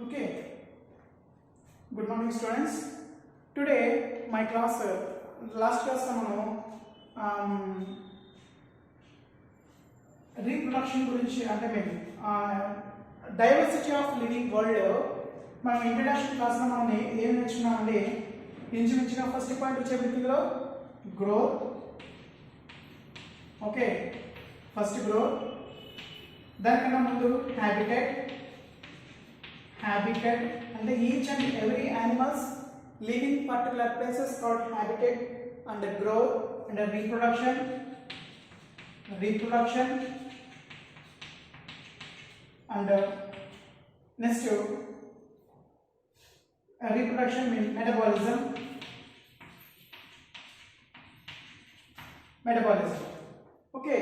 Okay, good morning students. Today my class last class reproduction గురించి అంటే మేము diversity of living world మనం introduction క్లాస్లో మనం ఏం నేర్చుకున్నామండి. ఇంచుమించుగా ఫస్ట్ పాయింట్ వచ్చే బిట్టిలో గ్రోత్. ఓకే, ఫస్ట్ గ్రోత్, దానికన్నా ముందు హ్యాబిటెట్ అంటే each and every animals living particular places called habitat, and growth and reproduction and next reproduction means metabolism. Okay,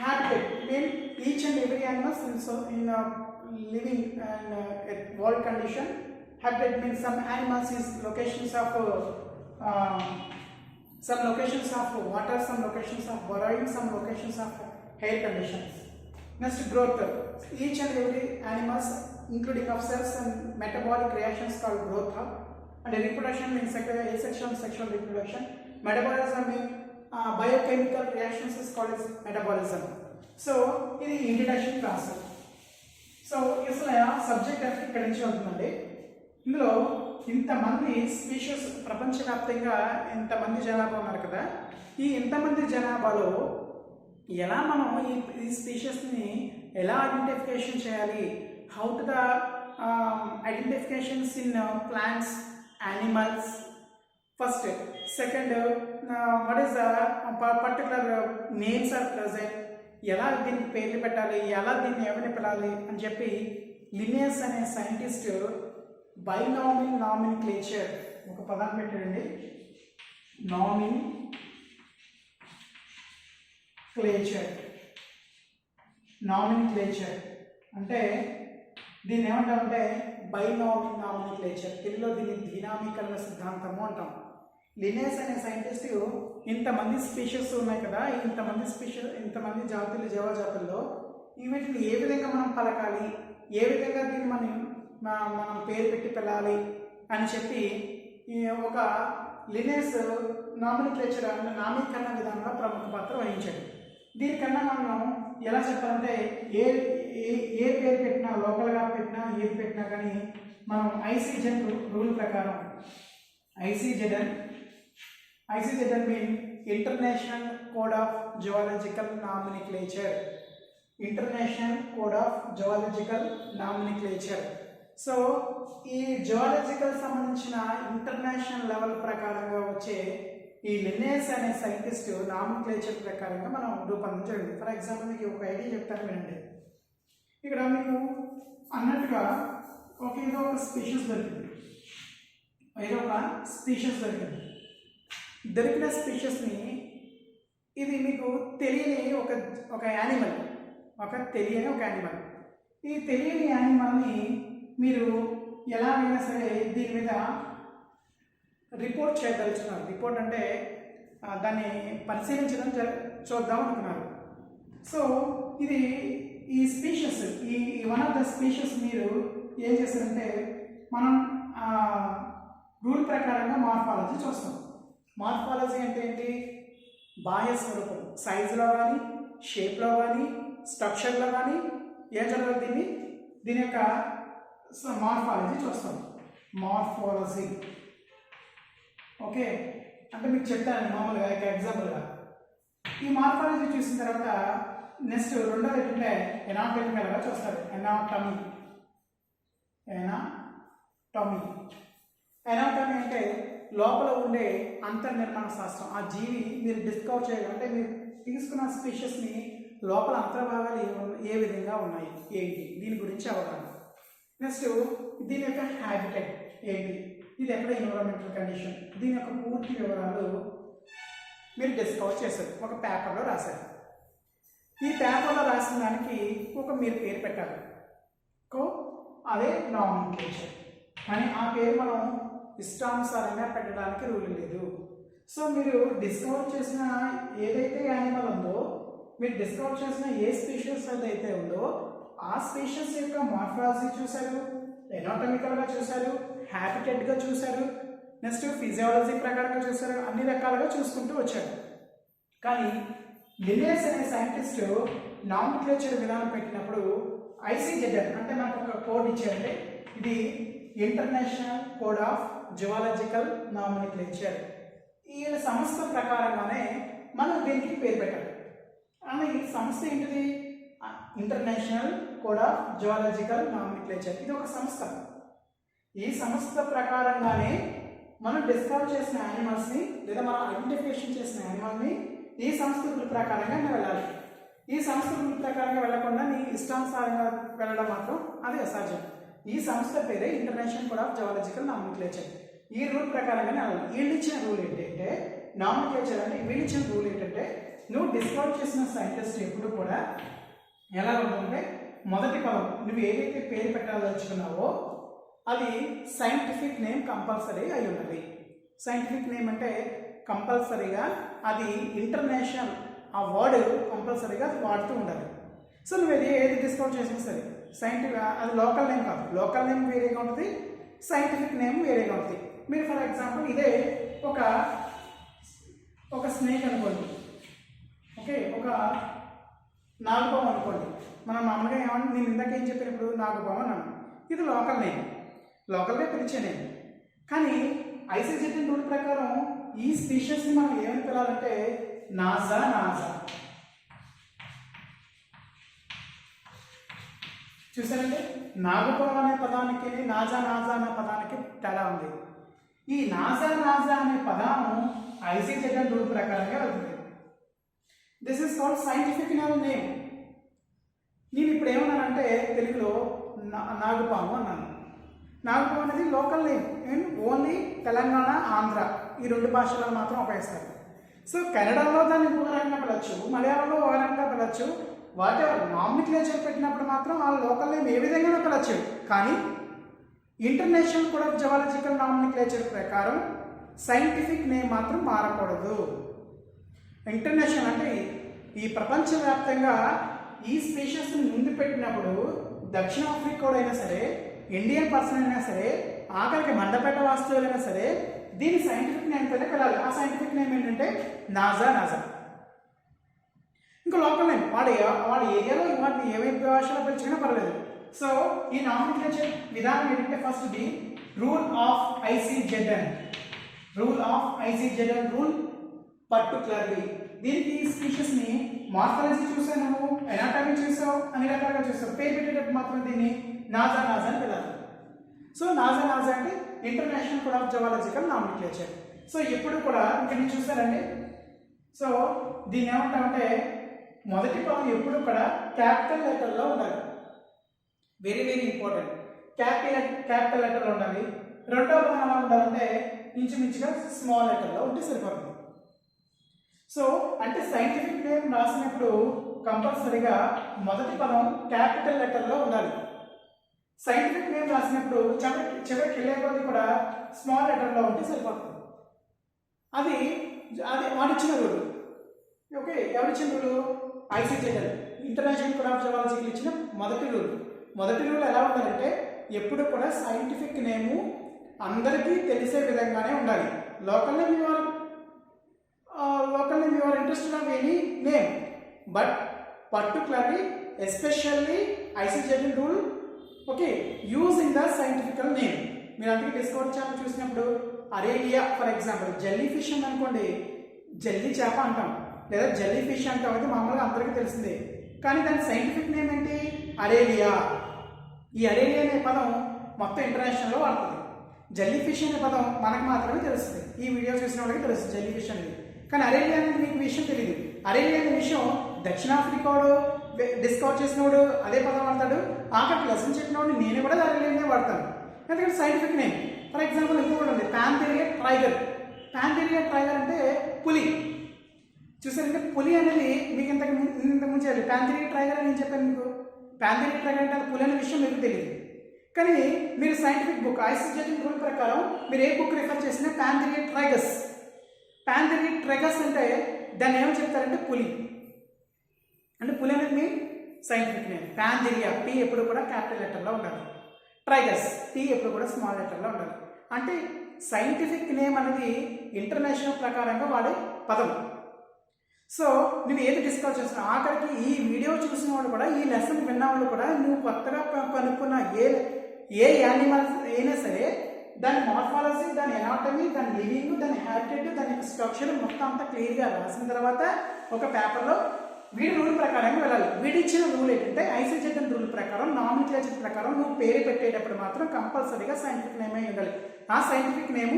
habitat means each and every animals in living and world condition. Habitat means some animals is locations of water, some locations of burrowing, some locations of air conditions. Next, growth. Each and every animals including of cells and metabolic reactions called growth. And reproduction means asexual sexual reproduction. Metabolism means biochemical reactions is called as metabolism. So ఇది introduction class. So అసలు subject అంటే ఇక్కడ నుంచి ఉంటుందండి. ఇందులో ఇంతమంది species ప్రపంచవ్యాప్తంగా ఇంతమంది జనాభా ఉన్నారు కదా, ఈ ఇంతమంది జనాభాలో ఎలా మనం ఈ స్పీషీస్ని ఎలా ఐడెంటిఫికేషన్ చేయాలి, how to the identifications in plants, animals first, second what is the particular names are present, ఎలా దీనికి పేర్లు పెట్టాలి, ఎలా దీన్ని ఎవరిని పిలాలి అని చెప్పి లినియస్ అనే సైంటిస్ట్ బైనామిల్ నామినిక్లేచర్ ఒక పదాన్ని పెట్టాడండి. నామినిక్లేచర్ అంటే దీన్ని ఏమంటామంటే బైనామిల్ నామినిక్లేచర్, తెలుగులో దీన్ని ద్వినామీకరణ సిద్ధాంతము అంటాం. లినియస్ అనే సైంటిస్ట్ ఇంతమంది స్పీషీస్ ఉన్నాయి కదా, ఇంతమంది జాతులు, జీవజాతుల్లో వీటిని ఏ విధంగా మనం పలకాలి, ఏ విధంగా దీన్ని మనం పేరు పెట్టి పిలాలి అని చెప్పి ఒక లినియస్ నామినిక్లేచర్ అంటే నామీకరణ విధానంలో ప్రముఖ పాత్ర వహించాడు. దీనికన్నా మనం ఎలా చెప్పాలంటే ఏ పేరు పెట్టినా, లోకల్గా పెట్టినా, ఏది పెట్టినా కానీ మనం ఐసీజెడ్ రూల్ ప్రకారం ICZN means International Code of Zoological Nomenclature. So ఈ జువాలజికల్ సంబంధించిన ఇంటర్నేషనల్ లెవెల్ ప్రకారంగా వచ్చే ఈ లినియస్ అనే సైంటిస్ట్ నామినిక్లేచర్ ప్రకారంగా మనం రూపొందించండి. ఫర్ ఎగ్జాంపుల్ మీకు ఒక ఐడియా చెప్తాను వినండి. ఇక్కడ మీకు అన్నట్టుగా ఏదో ఒక స్పీషీస్ దొరికింది. దొరికిన స్పీషీస్ని ఇది మీకు తెలియని ఒక యానిమల్. ఈ తెలియని యానిమల్ని మీరు ఎలాగైనా సరే దీని మీద రిపోర్ట్ చేయదలుచున్నారు. రిపోర్ట్ అంటే దాన్ని పరిశీలించడం చూద్దాం అనుకున్నారు. సో ఇది ఈ స్పీషీస్, ఈ వన్ ఆఫ్ ద స్పీషీస్ మీరు ఏం చేస్తారంటే మనం రూల్ ప్రకారంగా మార్ఫాలజీ చూస్తాం. మార్ఫాలజీ అంటే ఏంటి? బాహ్య స్వరూపం, సైజులో కానీ, షేప్లో కానీ, స్ట్రక్చర్లో కానీ ఏం జరగదు, దీని యొక్క మార్ఫాలజీ చూస్తాం. మార్ఫాలజీ ఓకే అంటే మీకు చెప్తాను మామూలుగా ఎగ్జాంపుల్గా. ఈ మార్ఫాలజీ చూసిన తర్వాత నెక్స్ట్ రెండోది ఏంటంటే ఎనాటమికల్గా చూస్తారు. ఎనాటమీ అంటే లోపల ఉండే అంతర్నిర్మాణ శాస్త్రం. ఆ జీవి మీరు డిస్కవర్ చేయాలంటే మీరు తీసుకున్న స్పీషీస్ని లోపల అంతర్భాగాలు ఏ విధంగా ఉన్నాయి ఏంటి, దీని గురించి అవగాహన. నెక్స్ట్ దీని యొక్క హ్యాబిటెట్ ఏంటి, ఇది ఎక్కడ ఎన్విరాన్మెంటల్ కండిషన్, దీని యొక్క పూర్తి వివరాలు మీరు డిస్కవర్ చేశారు, ఒక పేపర్లో రాశారు. ఈ పేపర్లో రాసిన దానికి మీరు పేరు పెట్టాలి. అదే నామినిక్లేచర్. కానీ ఆ పేరు మనం ఇష్టానుసారంగా పెట్టడానికి రూల్ లేదు. సో మీరు డిస్కవర్ చేసిన ఏదైతే యానిమల్ ఉందో, మీరు డిస్కవర్ చేసిన ఏ స్పీషీస్ అయితే ఉందో ఆ స్పీషీస్ యొక్క మార్ఫాలజీ చూశారు, ఎనాటమికల్గా చూశారు, హ్యాబిటెట్గా చూశారు, నెక్స్ట్ ఫిజియాలజీ ప్రకారంగా చూశారు, అన్ని రకాలుగా చూసుకుంటూ వచ్చారు. కానీ లిన్నేయస్ అనే సైంటిస్ట్ నామినిక్లేచర్ విధానం పెట్టినప్పుడు ఐసీజెడ్ అంటే మనకు ఒక కోడ్ ఇచ్చారంటే ఇది international code of zoological nomenclature. ఈ సంస్థ ప్రకారంగానే మనం దీనికి పేరు పెట్టాలి. కానీ ఈ సంస్థ ఏంటిది? International code of zoological nomenclature. ఇది ఒక సంస్థ. ఈ సంస్థ ప్రకారంగానే మనం డిస్కవర్ చేసిన యానిమల్స్ని లేదా మనం ఐడెంటిఫికేషన్ చేసిన యానిమల్ని ఈ సంస్థ రూల్ ప్రకారంగా వెళ్ళాలి. ఈ సంస్థ రూల్ ప్రకారంగా వెళ్లకుండా నీ ఇష్టానుసారంగా వెళ్ళడం మాత్రం అది అసాధ్యం. ఈ సంస్థ పేరే international code of zoological nomenclature. ఈ రూల్ ప్రకారంగానే వెళ్ళాలి. వీళ్ళు ఇచ్చిన రూల్ ఏంటంటే నామినిక్లేచర్ అంటే వీళ్ళు ఇచ్చిన రూల్ ఏంటంటే నువ్వు డిస్కవర్ చేసిన సైంటిస్ట్ ఎప్పుడు కూడా ఎలా ఉంటుందంటే మొదటి పదం నువ్వు ఏదైతే పేరు పెట్టాలనుకున్నావో అది సైంటిఫిక్ నేమ్ కంపల్సరీ అయి ఉన్నది. సైంటిఫిక్ నేమ్ అంటే కంపల్సరీగా అది ఇంటర్నేషనల్ ఆ వర్డ్ కంపల్సరీగా అది వాడుతూ ఉండాలి. సో నువ్వు ఏది డిస్కవర్ చేసినా సరే సైంటిఫిక్ అది లోకల్ నేమ్ కాదు. లోకల్ నేమ్ వేరేగా ఉంటుంది, సైంటిఫిక్ నేమ్ వేరేగా ఉంటుంది. మీరు ఫర్ ఎగ్జాంపుల్ ఇదే ఒక స్నేక్ అనుకోండి, ఓకే, ఒక నాగుపాము అనుకోండి. మనం మామూలుగా ఏమన్నా నేను ఇందాక ఏం చెప్పినప్పుడు నాగుపాము అన్నాను. ఇది లోకల్ నేమ్, లోకల్గా పిలిచే నేమ్. కానీ ఐసీజెడ్ రూల్ ప్రకారం ఈ స్పీషీస్ని మనం ఏమని పిలాలంటే నాజా. చూసారంటే నాగుపాము అనే పదానికి నాజా అనే పదానికి తేడా ఉంది. ఈ నాజా అనే పదము ఐసీజెడ్ రూల్ ప్రకారంగా వెళ్తుంది. This is called scientific name. నేను ఇప్పుడు ఏమన్నానంటే తెలుగులో నాగుపాము అన్నాను. నాగుపాము అనేది local name and only Telangana, Andhra ఈ రెండు భాషల్లో మాత్రం ఉపయోగిస్తారు. సో కన్నడలో దాన్ని ఒక రకంగా పిలవచ్చు, మలయాళంలో ఒక రకంగా పిలవచ్చు. వాటి నామినిక్లేచర్ పెట్టినప్పుడు మాత్రం ఆ లోకల్ నేమ్ ఏ విధంగా పిలవచ్చు. కానీ international code of zoological nomenclature ప్రకారం సైంటిఫిక్ నేమ్ మాత్రం మారకూడదు. ఇంటర్నేషనల్ అంటే ఈ ప్రపంచవ్యాప్తంగా ఈ స్పీషీస్ని ముందు పెట్టినప్పుడు దక్షిణాఫ్రికా అయినా సరే, ఇండియన్ పర్సన్ అయినా సరే, ఆఖరికి మండపేట వాస్తువులైనా సరే దీని సైంటిఫిక్ నేమ్ పైన పిలాలి. ఆ సైంటిఫిక్ నేమ్ ఏంటంటే నాజా. ఇంకా లోకల్ నేమ్ వాడి ఏరియాలో వాటిని ఏవైతే భాషలో పిలుచుకున్నా పర్లేదు. సో ఈ నామినిక్లేచర్ విధానం ఏంటంటే first the rule of ICZ rule particularly దీనికి ఈ స్పీషీస్ని మార్ఫాలజీ చూసావు, నువ్వు ఎనాటమీ చూసావు, అన్ని రకాలుగా చూసావు. పేరు పెట్టేటప్పుడు మాత్రం దీన్ని నాజా అని పిలాలి. సో నాజా అంటే international code of zoological nomenclature. So ఎప్పుడు కూడా ఇక్కడ మీరు చూసారండి. సో దీన్ని ఏమంటామంటే మొదటి పదం ఎప్పుడు కూడా క్యాపిటల్ లెటర్లో ఉండాలి. Very very important. క్యాపిటల్ లెటర్లో ఉండాలి. రెండో పదం ఎలా ఉండాలంటే ఇంచుమించుగా స్మాల్ లెటర్లో ఉంటే సరిపోతుంది. సో అంటే సైంటిఫిక్ నేమ్ రాసినప్పుడు కంపల్సరీగా మొదటి పదం క్యాపిటల్ లెటర్లో ఉండాలి. సైంటిఫిక్ నేమ్ రాసినప్పుడు చివరికి వెళ్ళే కొద్ది కూడా స్మాల్ లెటర్లో ఉంటే సరిపోతుంది. అది వాడిచ్చిన రూల్. ఓకే, ఎవరిచ్చిన rule? ICZ international code of జువాలజీకి ఇచ్చిన మొదటి రూల్ ఎలా ఉండాలంటే ఎప్పుడు కూడా సైంటిఫిక్ నేము అందరికీ తెలిసే విధంగానే ఉండాలి. Local name you are interested of any name, but particularly especially ICJN rule, okay, using the scientific name. మీరు అందుకే డిస్కవర్ ఛానల్ చూసినప్పుడు aralia for example jelly fish అని అనుకోండి, జెల్లీ చేప అంటాం లేదా జెల్లీ ఫిష్ అంటాం. అది మామూలుగా అందరికీ తెలిసిందే. కానీ దాని సైంటిఫిక్ నేమ్ ఏంటి? అరేలియా. ఈ అరేలియా అనే పదం మొత్తం ఇంటర్నేషనల్లో వాడుతుంది. జెల్లీ ఫిష్ అనే పదం మనకు మాత్రమే తెలుస్తుంది. ఈ వీడియో చూసిన వాళ్ళకి తెలుస్తుంది జెల్లీ ఫిష్ అనేది. కానీ అరేలియా అనేది మీకు విషయం తెలియదు. అరేలియా అనే విషయం దక్షిణాఫ్రికాడు డిస్కవర్ చేసినవాడు అదే పదం వాడతాడు. ఆఖరికి లెసన్ చెప్పినవాడు నేను కూడా అరేలియానే వాడతాను. ఎందుకంటే సైంటిఫిక్ నేమ్. ఫర్ ఎగ్జాంపుల్ ఇంకొకటి ఉంది ప్యాంథేరియా ట్రైగర్ అంటే పులి. చూసారంటే పులి అనేది మీకు ఇంతకు ముందు చెప్పాలి. ప్యాంథేరియా ట్రైగర్ అని నేను చెప్పాను మీకు. ప్యాంథేరియా ట్రైగర్ అంటే పులి అనే విషయం మీకు తెలియదు. కానీ మీరు సైంటిఫిక్ బుక్ ఐసీజెడ్ రూల్ ప్రకారం మీరు ఏ బుక్ రిఫర్ చేసినా ప్యాంథేరియా ట్రైగస్ అంటే దాన్ని ఏమని చెప్తారంటే పులి. అంటే పులి అనేది సైంటిఫిక్ నేమ్. పాంథెరియా పి ఎప్పుడు కూడా క్యాపిటల్ లెటర్లో ఉండాలి. ట్రైగస్ టీ ఎప్పుడు కూడా స్మాల్ లెటర్లో ఉండాలి. అంటే సైంటిఫిక్ నేమ్ అనేది ఇంటర్నేషనల్ ప్రకారంగా వాడే పదం. సో నువ్వు ఏది డిస్కస్ చేస్తున్నావు, ఆఖరికి ఈ వీడియో చూసిన వాళ్ళు కూడా, ఈ లెసన్ విన్న వాళ్ళు కూడా, నువ్వు కొత్తగా కనుక్కున్న ఏ యానిమల్స్ అయినా సరే దాని మార్ఫాలజీ, దాని ఎనాటమీ, దాని లివింగ్, దాని హ్యాబిటెట్, దాని స్ట్రక్చర్ మొత్తం అంతా క్లియర్గా రాసిన తర్వాత ఒక పేపర్లో వీడి రూల్ ప్రకారం వెళ్ళాలి. వీడిచ్చిన రూల్ ఏంటంటే ఐసీజెడ్ రూల్ ప్రకారం, నామినిక్లేచర్ ప్రకారం నువ్వు పేరు పెట్టేటప్పుడు మాత్రం కంపల్సరీగా సైంటిఫిక్ నేమ్ అయి ఉండాలి. ఆ సైంటిఫిక్ నేము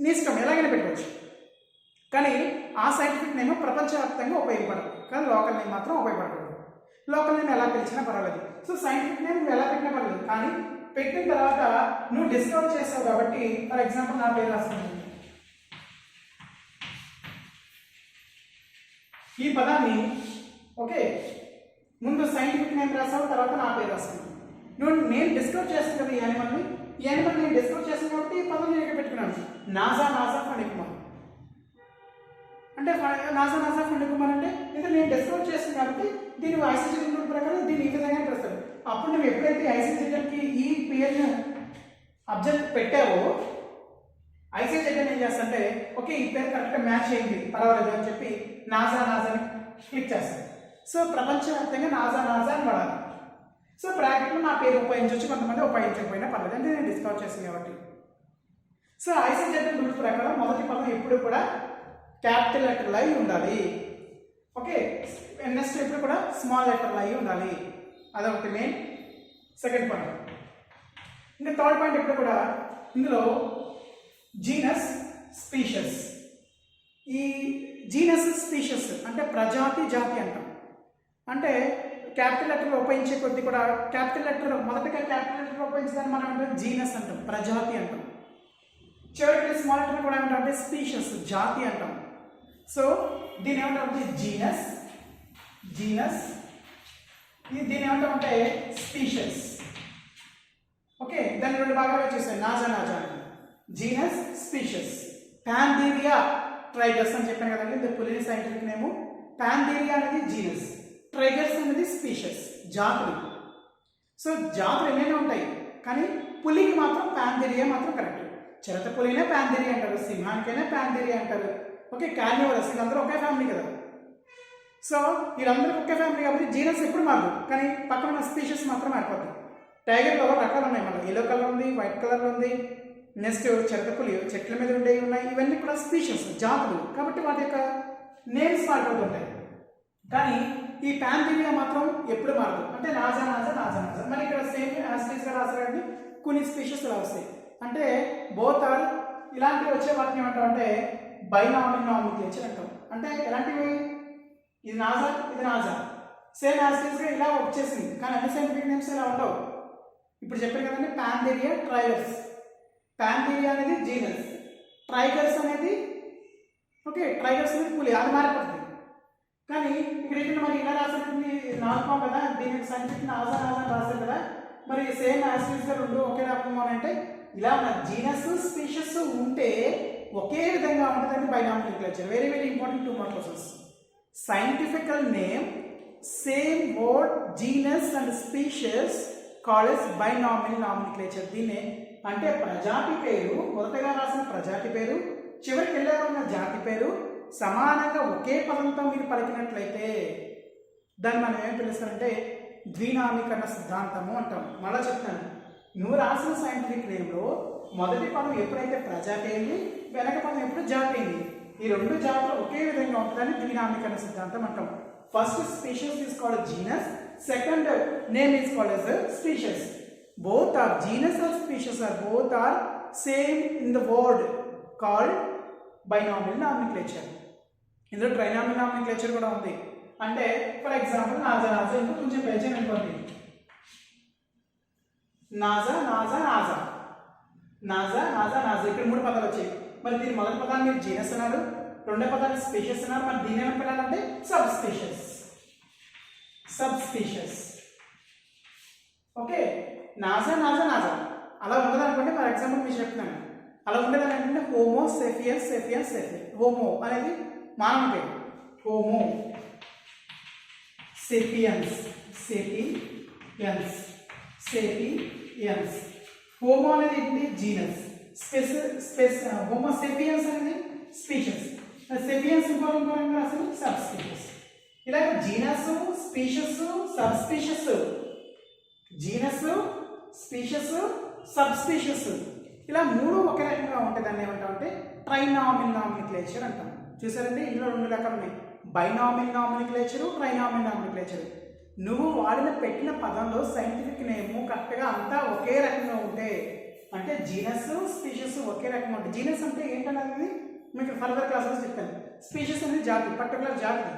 నీ ఇష్టం ఎలాగైనా పెట్టవచ్చు, కానీ ఆ సైంటిఫిక్ నేమ్ ప్రపంచవ్యాప్తంగా ఉపయోగపడదు, కానీ లోకల్ నేమ్ మాత్రం ఉపయోగపడదు. లోకల్ నేమ్ ఎలా పిలిచినా పర్వాలేదు. సో సైంటిఫిక్ నేమ్ నువ్వు ఎలా పెట్టినా పర్వాలేదు, కానీ పెట్టిన తర్వాత నువ్వు డిస్కవర్ చేసావు కాబట్టి, ఫర్ ఎగ్జాంపుల్ నా పేరు రాస్తున్నాను. ఈ పదాన్ని ఓకే ముందు సైంటిఫిక్ నేమ్ రాసావు, తర్వాత నా పేరు రాస్తున్నాను. నేను డిస్కవర్ చేస్తాను కదా ఈ యానిమల్ని. ఈ యానిమల్ నేను డిస్కవర్ చేస్తాను కాబట్టి ఈ పదం నేను పెట్టుకున్నాను, నాజా ఫణికుమార్. అంటే నాజా ఫణికుమార్ అంటే ఇది నేను డిస్కవర్ చేస్తాను కాబట్టి దీని ఐసీజెడ్ రూల్ ప్రకారం దీన్ని ఈ విధంగా రాస్తాను. అప్పుడు నువ్వు ఎప్పుడైతే ఐసీజెడ్కి ఈ పేరును అబ్జెక్ట్ పెట్టావో, ఐసీజెడ్ ఏం చేస్తంటే ఓకే ఈ పేరు కరెక్ట్గా మ్యాచ్ అయింది పర్వాలేదు అని చెప్పి నాజాని క్లిక్ చేస్తాను. సో ప్రపంచవ్యాప్తంగా నాజా అని పడాలి. సో బ్రాకెట్లో నా పేరు ఉపయోగించవచ్చు, కొంతమంది ఉపయోగించకపోయినా పర్లేదు, అంటే నేను డిస్కవర్ చేస్తాను కాబట్టి. సో ఐసీజెడ్ రూల్ ప్రకారం మొదటి పదం ఎప్పుడు కూడా క్యాపిటల్ లెటర్లో అయి ఉండాలి. ఓకే నెక్స్ట్ ఎప్పుడు కూడా స్మాల్ లెటర్లో అయి ఉండాలి. అదొకటి మెయిన్. Second point. ఇంకా థర్డ్ పాయింట్ ఎప్పుడు కూడా ఇందులో జీనస్ స్పీషియస్. ఈ జీనస్ స్పీషియస్ అంటే ప్రజాతి జాతి అంటాం. అంటే క్యాపిటల్ లెటర్ ఉపయోగించే కొద్ది కూడా క్యాపిటల్ లెటర్ మొదటగా క్యాపిటల్ లెటర్ ఉపయోగించడానికి మనం అంటే జీనస్ అంటాం, ప్రజాతి అంటాం. చివరికి స్మాల్ లెటర్ కూడా ఏమంటాం స్పీషియస్, జాతి అంటాం. సో దీని ఏమంటామంటే జీనస్ దీని ఏమంటామంటే స్పీషియస్. ఓకే దాన్ని రెండు భాగాలుగా చేస్తాయి, నాజా జీనస్ స్పీషియస్. పాంథెరియా ట్రైగర్స్ అని చెప్పాను కదండి, ఇది పులి సైంటిఫిక్ నేము. పాంథెరియా అనేది జీనస్, ట్రైగర్స్ అనేది స్పీషియస్, జాతులు. సో జాతులు ఎన్నైనా ఉంటాయి, కానీ పులికి మాత్రం పాంథెరియా మాత్రం కరెక్ట్. చిరత పులినే పాంథెరియా అంటారు, సింహానికైనా పాంథెరియా అంటారు. ఓకే కార్నివోరస్ వీళ్ళందరూ ఒకే ఫ్యామిలీ కదా. సో వీళ్ళందరూ ఒకే ఫ్యామిలీ కాబట్టి జీనస్ ఎప్పుడు మారదు, కానీ పక్కన ఉన్న స్పీషియస్ మాత్రం మారిపోతుంది. టైగర్లో రకాలు ఉన్నాయి, మళ్ళీ ఎల్లో కలర్ ఉంది, వైట్ కలర్ ఉంది. నెక్స్ట్ చిరతపులి చెట్ల మీద ఉండేవి ఉన్నాయి. ఇవన్నీ కూడా స్పీషియస్, జాతులు, కాబట్టి వాటి యొక్క నేమ్స్ మారిపోతుంటాయి. కానీ ఈ పాంథెరియా మాత్రం ఎప్పుడు మారదు, అంటే నాజా. మరి ఇక్కడ సేమ్ యాస్టీస్గా రాసారండి, కొన్ని స్పీషియస్ ఇలా వస్తాయి. అంటే బోత్ ఆర్ ఇలాంటివి వచ్చే వాటిని ఏమంటాం అంటే బైనామినోమిక్లేచర్ అంటాం. అంటే ఎలాంటివి, ఇది నాజా సేమ్ యాస్టీస్గా ఇలా వచ్చేసింది, కానీ అన్ని సైంటిఫిక్ నేమ్స్ ఇలా ఉండవు. ఇప్పుడు చెప్పారు కదండి పాంథెరియా ట్రైగర్స్. పాంథెరియా అనేది జీనస్, ట్రైగర్స్ అనేది ఓకే ట్రైగర్స్ అనేది పులి, అది మారిపోతుంది. కానీ ఇక్కడ మరి ఇలా రాసినటువంటి నాల్పాం కదా, దీనికి సైంటిఫిక్ నాజా రాశారు కదా, మరి సేమ్ యాస్టీస్గా రెండు ఒకే రకంగా అంటే ఇలా ఉన్న జీనస్ స్పీషియస్ ఉంటే ఒకే విధంగా ఉంటుందని binomial nomenclature. Very important 2 mark questions. Scientific name same word genus and species called as binomial nomenclature. దీన్నే అంటే ప్రజాతి పేరు, మొదటగా రాసిన ప్రజాతి పేరు, చివరికి వెళ్ళాలన్న జాతి పేరు సమానంగా ఒకే పదంతో మీరు పలికినట్లయితే దాన్ని మనం ఏం పిలుస్తామంటే ద్వినామీకరణ సిద్ధాంతము అంటాం. మళ్ళీ చెప్తాను, నువ్వు రాసిన సైంటిఫిక్ నేమ్లో మొదటి పదం ఎప్పుడైతే ప్రజాతి అయింది, వెనక పదం ఎప్పుడు జాతి అయింది, ఈ రెండు జాతులు ఒకే విధంగా ఉంటుందని ద్వినామీకరణ సిద్ధాంతం అంటాం. First spacious is called genus, second name is called as species. Both are genus or species are both are same in the word called binomial nomenclature. ఇందులో ట్రైనామినల్ నామినిక్లేచర్ కూడా ఉంది. అంటే ఫర్ ఎగ్జాంపుల్ నాజా ఇంకా కొంచెం పెంచాను అనుకోండి, నాజా ఇక్కడ 3 పదాలు వచ్చాయి. మరి దీని మొదటి పదాన్ని మీరు జీనస్ అన్నారు, రెండో పదాన్ని స్పీషియస్ అన్నారు, మరి దీని ఏమని పిలాలంటే సబ్ స్పీషియస్. ఓకే నాజా అలా ఉండదనుకోండి. ఫర్ ఎగ్జాంపుల్ మీరు చెప్తున్నాను, అలా ఉండేదని ఏంటంటే హోమో సేపియన్స్. హోమో అనేది మానవ పేరు, homo sapiens sapiens sapiens. Homo అనేది ఏంటి జీనస్, హోమో సేపియన్స్ అనేది స్పీషియస్, సేపియన్స్ ఇంకో అసలు సబ్ స్పీషియస్. ఇలా genus spacious sub spacious, genus spacious sub spacious ఇలా మూడు ఒకే రకంగా ఉంటాయి. దాన్ని ఏమంటామంటే ట్రైనామిల్ నామినిక్లేచర్ అంటాం. చూసారంటే ఇందులో రెండు రకాలు ఉన్నాయి, బైనామిల్ నామినిక్లేచరు, ట్రైనామిల్ నామినిక్లేచరు. నువ్వు వాడిన పెట్టిన పదంలో సైంటిఫిక్ నేము కరెక్ట్గా అంతా ఒకే రకంగా ఉంటే, అంటే జీనస్ స్పీషియస్ ఒకే రకంగా ఉంటాయి. జీనస్ అంటే ఏంటనేది మీకు ఫర్దర్ క్లాసెస్ చెప్తాను. స్పీషియస్ అనేది జాతి, పర్టికులర్ జాతి.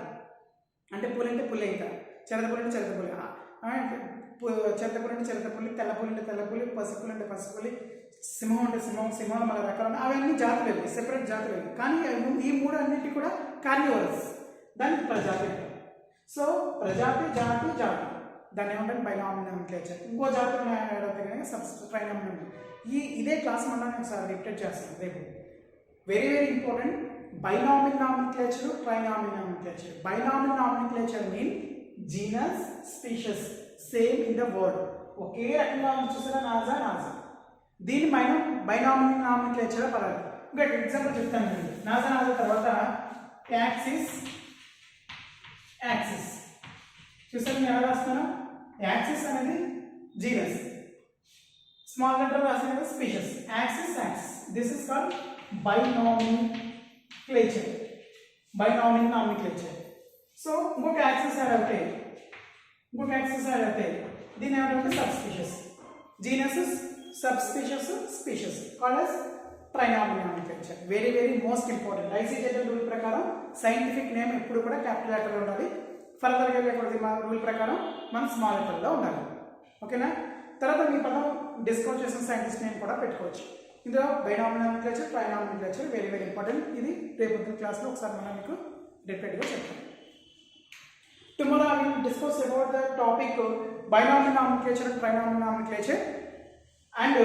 అంటే పులి అంటే పులి, ఇంకా చిరతపులి అంటే చిరతపులి, చిరతపులి అంటే చిరతపులి, తెల్లపులి అంటే తెల్లపులి, పసుపులి అంటే పసుపులి, సింహం అంటే సింహం, సింహంలో మళ్ళీ రకాలు, అవన్నీ జాతులు అవి, సెపరేట్ జాతులు అవి. కానీ ఈ మూడు అన్నింటి కూడా కార్నివోరస్, దానికి ప్రజాతి. సో ప్రజాతి జాతి జాతి దాన్ని ఏమంటే బైనామిల్ నామినిక్లేచర్. ఇంకో జాతి ట్రైనామిల్. ఇదే క్లాస్ మనం ఒకసారి రిపీట్ చేస్తాను రేపు. Very very important. Binomial nomenclature, trinomial nomenclature. Binomial nomenclature mean genus species same in the word, ఒకే రకంగా చూసారా నాజా నాజా. దీన్ని బైనామిల్ నామినిక్లేచర్ పడాలి. ఇంకా ఎగ్జాంపుల్ చెప్తాను. నాజా నాజా తర్వాత యాక్సిస్ యాక్సిస్. చూసారు నేను ఎలా రాస్తున్నాను? యాక్సిస్ అనేది జీనస్, స్మాల్ లెటర్ రాసిన species. Axis axis, this is called binomial nomenclature, binomial nomenclature. So ఇంకొక యాక్సిస్ యాడ్ అవుతాయి, దీన్ని ఏమంటే subspecies. Genus subspecies species called as trinomial nomenclature. Very very most important. ICZ rule ప్రకారం scientific name ఎప్పుడు కూడా capital లెటర్లో ఉండాలి. ఫర్దర్గా వెళ్ళకూడదు, మా రూల్ ప్రకారం మనం స్మాల్ లెటర్లో ఉండాలి. ఓకేనా? తర్వాత మీ పదం డిస్కౌంట్ చేసిన సైంటిస్ట్ నేమ్ కూడా పెట్టుకోవచ్చు. ఇందులో binomial nomenclature, trinomial nomenclature very very important. ఇది రేపు క్లాస్లో ఒకసారి మనం మీకు రిపీట్గా చెప్తాం. Tomorrow I will discuss about the topic binomial nomenclature and trinomial nomenclature and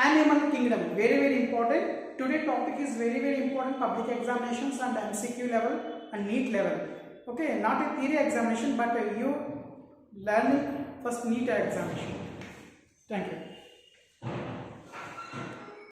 animal kingdom. Very very important. Today topic is very very important. Public examinations and MCQ level and NEET level. Okay, not a theory examination, but you learning first NEET examination. Thank you.